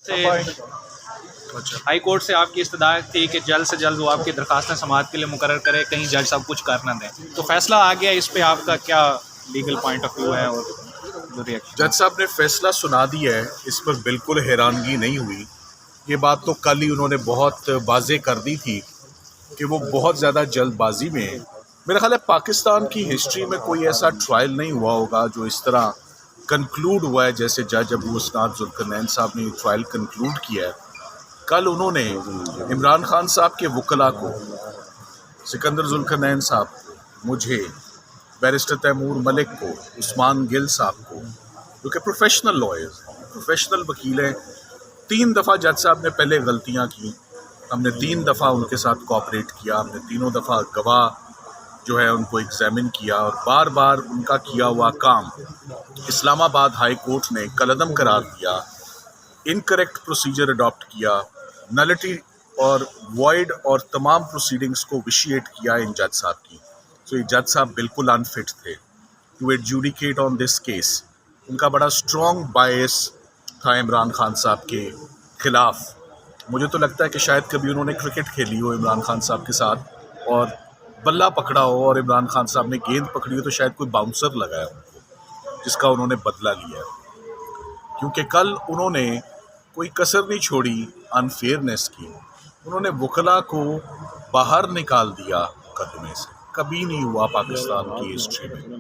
سے high court سے آپ کی استدعا تھی کہ جلد سے جلد وہ آپ کی درخواستیں سماعت کے لیے مقرر کرے، کہیں جج صاحب کچھ کر نہ دیں، تو فیصلہ آ گیا، اس پہ آپ کا کیا لیگل پوائنٹ آف ویو ہے اور جو ریئیکشن؟ جج صاحب نے فیصلہ سنا دیا ہے، اس پر بالکل حیرانگی نہیں ہوئی. یہ بات تو کل ہی انہوں نے بہت واضح کر دی تھی کہ وہ بہت زیادہ جلد بازی میں ہیں. میرا خیال ہے پاکستان کی ہسٹری میں کوئی ایسا ٹرائل نہیں ہوا ہوگا جو اس طرح کنکلوڈ ہوا ہے جیسے جج ابو اسناد ذوالقرنین صاحب نے یہ ٹرائل کنکلوڈ کیا ہے. کل انہوں نے عمران خان صاحب کے وکلاء کو، سکندر ذوالقرنین صاحب کو، مجھے، بیرسٹر تیمور ملک کو، عثمان گل صاحب کو، جو کہ پروفیشنل لائرز ہیں، پروفیشنل وکیل ہیں، 3 دفعہ جج صاحب نے پہلے غلطیاں کی. ہم نے 3 دفعہ ان کے ساتھ کوآپریٹ کیا. ہم نے تینوں دفعہ گواہ جو ہے ان کو ایگزامن کیا اور بار بار ان کا کیا ہوا کام اسلام آباد ہائی کورٹ نے کالعدم قرار دیا، انکریکٹ پروسیجر اڈاپٹ کیا، نلٹی اور وائڈ اور تمام پروسیڈنگز کو ویشیٹ کیا ان جج صاحب کی. تو یہ جج صاحب بالکل انفٹ تھے to adjudicate on this case. ان کا بڑا اسٹرانگ بائس تھا عمران خان صاحب کے خلاف. مجھے تو لگتا ہے کہ شاید کبھی انہوں نے کرکٹ کھیلی ہو عمران خان صاحب کے ساتھ اور بلہ پکڑا ہو اور عمران خان صاحب نے گیند پکڑی ہو تو شاید کوئی باؤنسر لگایا ان کو، جس کا انہوں نے بدلہ لیا ہے. کیونکہ کل انہوں نے کوئی کسر نہیں چھوڑی انفیئرنیس کی. انہوں نے وکلاء کو باہر نکال دیا مقدمے سے. کبھی نہیں ہوا پاکستان کی ہسٹری میں.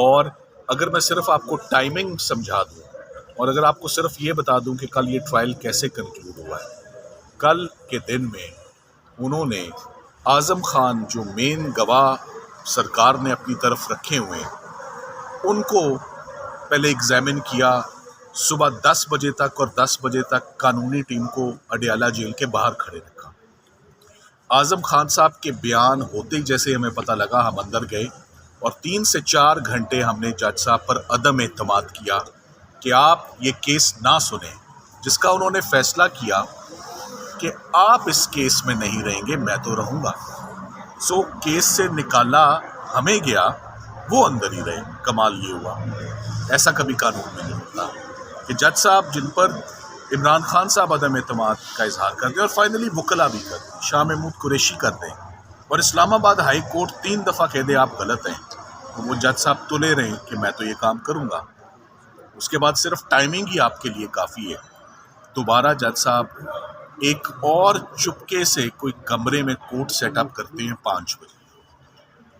اور اگر میں صرف آپ کو ٹائمنگ سمجھا دوں اور اگر آپ کو صرف یہ بتا دوں کہ کل یہ ٹرائل کیسے کنکلوڈ ہوا ہے، کل کے دن میں انہوں نے اعظم خان جو مین گواہ سرکار نے اپنی طرف رکھے ہوئے ہیں ان کو پہلے ایگزامن کیا صبح 10 بجے تک، اور 10 بجے تک قانونی ٹیم کو اڈیالہ جیل کے باہر کھڑے رکھا. اعظم خان صاحب کے بیان ہوتے ہی جیسے ہمیں پتہ لگا ہم اندر گئے اور 3 سے 4 گھنٹے ہم نے جج صاحب پر عدم اعتماد کیا کہ آپ یہ کیس نہ سنیں، جس کا انہوں نے فیصلہ کیا کہ آپ اس کیس میں نہیں رہیں گے، میں تو رہوں گا. سو کیس سے نکالا ہمیں گیا، وہ اندر ہی رہے. کمال یہ ہوا، ایسا کبھی قانون میں نہیں ہوتا کہ جج صاحب جن پر عمران خان صاحب عدم اعتماد کا اظہار کر دیں اور فائنلی وکلا بھی کر دیں، شاہ محمود قریشی کر دیں اور اسلام آباد ہائی کورٹ 3 دفعہ کہہ دے آپ غلط ہیں، تو وہ جج صاحب تلے رہیں کہ میں تو یہ کام کروں گا. اس کے بعد صرف ٹائمنگ ہی آپ کے لیے کافی ہے. دوبارہ جج صاحب ایک اور چپکے سے کوئی کمرے میں کورٹ سیٹ اپ کرتے ہیں 5 بجے.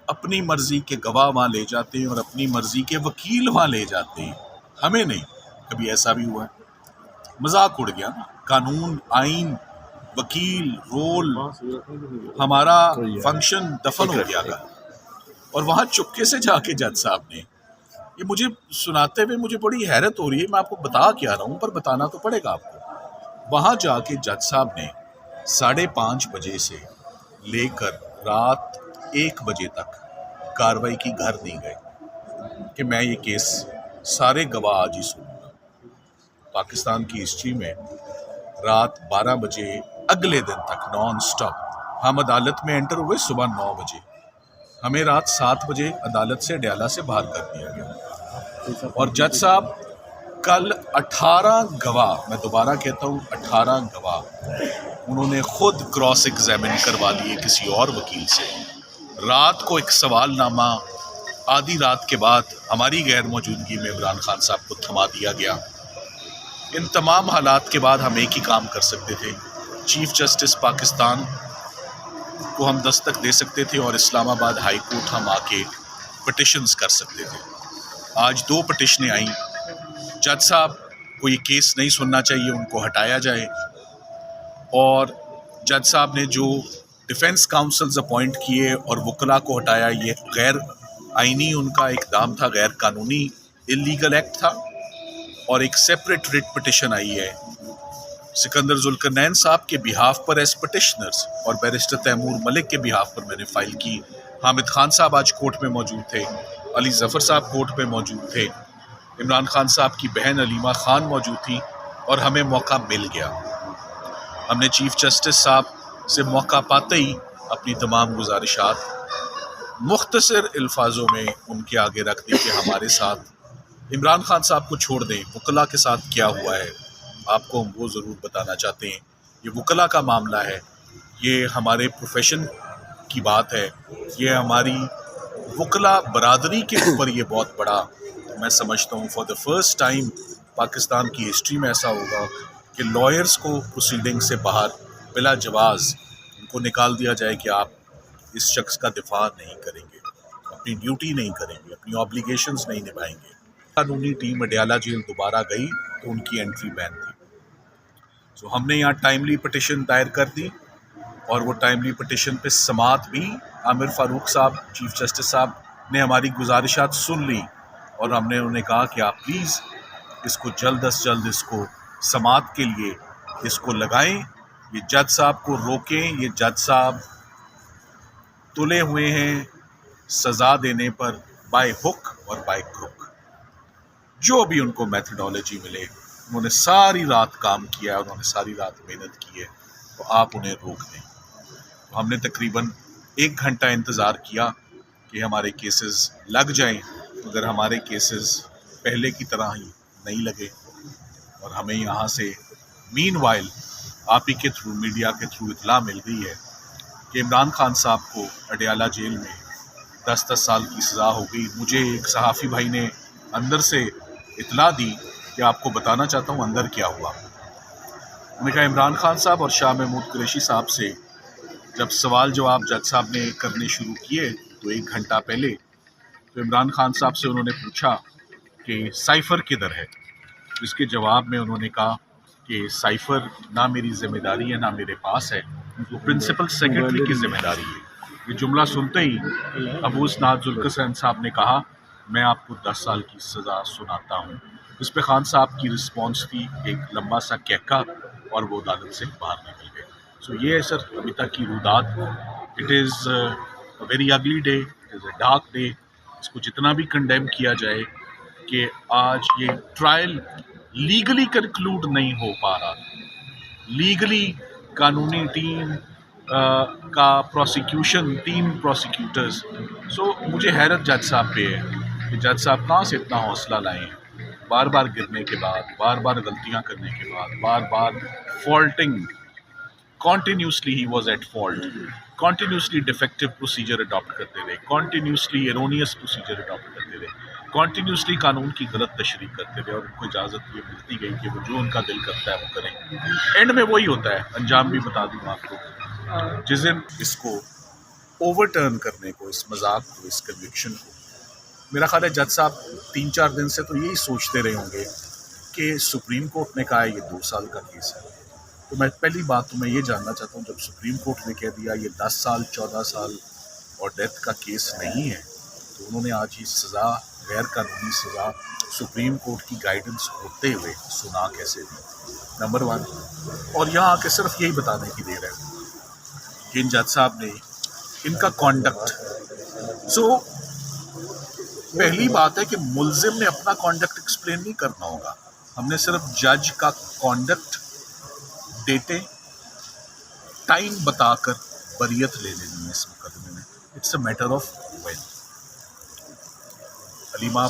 اپنی مرضی کے گواہ وہاں لے جاتے ہیں اور اپنی مرضی کے وکیل وہاں لے جاتے ہیں. ہمیں نہیں کبھی ایسا بھی ہوا ہے. مذاق اڑ گیا نا. قانون، آئین، وکیل، رول، ہمارا فنکشن دفن ہو گیا گا. اور وہاں چپکے سے جا کے جج صاحب نے یہ مجھے سناتے ہوئے مجھے بڑی حیرت ہو رہی ہے. میں آپ کو بتا کیا رہا ہوں پر بتانا تو پڑے گا آپ کو. وہاں جا کے جج صاحب نے 5:30 بجے سے لے کر رات 1 بجے تک کارروائی کی گھر نہیں گئے کہ میں یہ کیس سارے گواہ آج ہی سنوں گا. پاکستان کی ہسٹری میں رات 12 بجے اگلے دن تک نان سٹاپ ہم عدالت میں انٹر ہوئے. صبح 9 بجے ہمیں رات 7 بجے عدالت سے اڈیالہ سے باہر کر دیا گیا. اور جج صاحب کل 18 گواہ، میں دوبارہ کہتا ہوں 18 گواہ انہوں نے خود کراس ایگزامن کروا لیے کسی اور وکیل سے. رات کو ایک سوال نامہ آدھی رات کے بعد ہماری غیر موجودگی میں عمران خان صاحب کو تھما دیا گیا. ان تمام حالات کے بعد ہم ایک ہی کام کر سکتے تھے، چیف جسٹس پاکستان کو ہم دستک دے سکتے تھے اور اسلام آباد ہائی کورٹ ہم آ کے پٹیشنز کر سکتے تھے. آج 2 پٹیشنیں آئیں. جج صاحب کو یہ کیس نہیں سننا چاہیے، ان کو ہٹایا جائے. اور جج صاحب نے جو ڈیفنس کاؤنسلز اپوائنٹ کیے اور وکلاء کو ہٹایا، یہ غیر آئینی ان کا اقدام تھا، غیر قانونی اللیگل ایکٹ تھا. اور ایک سیپریٹ ریٹ پٹیشن آئی ہے سکندر ذوالقرنین صاحب کے بہاف پر ایز پٹیشنرز اور بیرسٹر تیمور ملک کے بہاف پر میں نے فائل کی. حامد خان صاحب آج کورٹ میں موجود تھے، علی ظفر صاحب کورٹ میں موجود تھے، عمران خان صاحب کی بہن علیمہ خان موجود تھی اور ہمیں موقع مل گیا. ہم نے چیف جسٹس صاحب سے موقع پاتے ہی اپنی تمام گزارشات مختصر الفاظوں میں ان کے آگے رکھ دی کہ ہمارے ساتھ عمران خان صاحب کو چھوڑ دیں، وکلاء کے ساتھ کیا ہوا ہے آپ کو ہم وہ ضرور بتانا چاہتے ہیں. یہ وکلا کا معاملہ ہے, یہ ہمارے پروفیشن کی بات ہے, یہ ہماری وکلا برادری کے اوپر یہ بہت بڑا میں سمجھتا ہوں for the first time Pakistan کی ہسٹری میں ایسا ہوگا کہ لائرز کو پروسیڈنگ سے باہر بلا جواز ان کو نکال دیا جائے کہ آپ اس شخص کا دفاع نہیں کریں گے, اپنی ڈیوٹی نہیں کریں گے, اپنی آبلیگیشنز نہیں نبھائیں گے. قانونی ٹیم اڈیالہ جیل دوبارہ گئی تو ان کی انٹری بین تھی. سو ہم نے یہاں ٹائملی پٹیشن دائر کر دی اور وہ ٹائملی پٹیشن پہ سماعت بھی عامر فاروق صاحب چیف جسٹس صاحب نے ہماری گزارشات سن لی اور ہم نے انہیں کہا کہ آپ پلیز اس کو جلد از جلد اس کو سماعت کے لیے اس کو لگائیں, یہ جج صاحب کو روکیں. یہ جج صاحب تلے ہوئے ہیں سزا دینے پر بائی ہک اور بائی کروک, جو بھی ان کو میتھڈالوجی ملے. انہوں نے ساری رات کام کیا ہے, انہوں نے ساری رات محنت کی ہے, تو آپ انہیں روک دیں. ہم نے تقریباً 1 گھنٹہ انتظار کیا کہ ہمارے کیسز لگ جائیں, مگر ہمارے کیسز پہلے کی طرح ہی نہیں لگے اور ہمیں یہاں سے مین وائل آپ ہی کے تھرو, میڈیا کے تھرو اطلاع مل گئی ہے کہ عمران خان صاحب کو اڈیالہ جیل میں 10 سال کی سزا ہو گئی. مجھے ایک صحافی بھائی نے اندر سے اطلاع دی کہ آپ کو بتانا چاہتا ہوں اندر کیا ہوا. میں نے کہا عمران خان صاحب اور شاہ محمود قریشی صاحب سے جب سوال جواب جج صاحب نے کرنے شروع کیے تو 1 گھنٹہ پہلے, تو عمران خان صاحب سے انہوں نے پوچھا کہ سائفر کدھر ہے. اس کے جواب میں انہوں نے کہا کہ سائفر نہ میری ذمہ داری ہے نہ میرے پاس ہے, وہ پرنسپل سیکرٹری کی ذمہ داری ہے. یہ جملہ سنتے ہی ابو اسناد ذوالقسنین صاحب نے کہا میں آپ کو 10 سال کی سزا سناتا ہوں. اس پہ خان صاحب کی رسپانس تھی ایک لمبا سا کہکا اور وہ عدالت سے باہر نکل گئے. سو یہ ہے سر ابھی تک کی رودات. It is a very ugly day, it is a dark day. اس کو جتنا بھی کنڈیم کیا جائے کہ آج یہ ٹرائل لیگلی کنکلوڈ نہیں ہو پا رہا, لیگلی قانونی ٹیم کا پروسیکیوشن 3 پروسیکیوٹرز. سو مجھے حیرت جج صاحب پہ ہے کہ جج صاحب کہاں سے اتنا حوصلہ لائے ہیں, بار بار گرنے کے بعد, بار بار غلطیاں کرنے کے بعد, بار بار faulting, continuously he was at fault, continuously defective procedure adopt کرتے رہے, کنٹینیوسلی ایرونیس پروسیجر اڈاپٹ کرتے رہے, کنٹینیوسلی قانون کی غلط تشریح کرتے رہے, اور ان کو اجازت یہ ملتی گئی کہ وہ جو ان کا دل کرتا ہے وہ کریں. اینڈ میں وہی ہوتا ہے, انجام بھی بتا دوں آپ کو, جس دن اس کو اوور ٹرن کرنے کو, اس مذاق کو, اس کنوکشن کو, میرا خیال ہے جج صاحب 3-4 دن سے تو یہی سوچتے رہے ہوں گے کہ سپریم کورٹ نے کہا ہے یہ 2 سال کا کیس ہے. تو میں پہلی بات تو میں یہ جاننا چاہتا ہوں, جب سپریم کورٹ نے کہہ دیا یہ 10 سال 14 سال اور ڈیتھ کا کیس نہیں ہے, تو انہوں نے آج یہ سزا, غیر قانونی سزا سپریم کورٹ کی گائیڈنس ہوتے ہوئے سنا کیسے دی, نمبر 1. اور یہاں آ کے صرف یہی بتانے کی دیر ہے کہ ان جج صاحب نے ان کا کانڈکٹ, سو پہلی بات ہے کہ ملزم نے اپنا کانڈکٹ ایکسپلین نہیں کرنا ہوگا, ہم نے صرف جج کا کانڈکٹ, ڈیٹے, ٹائم بتا کر بریت لے لینی ہے اس مقدمے میں. It's a matter of vain. Alima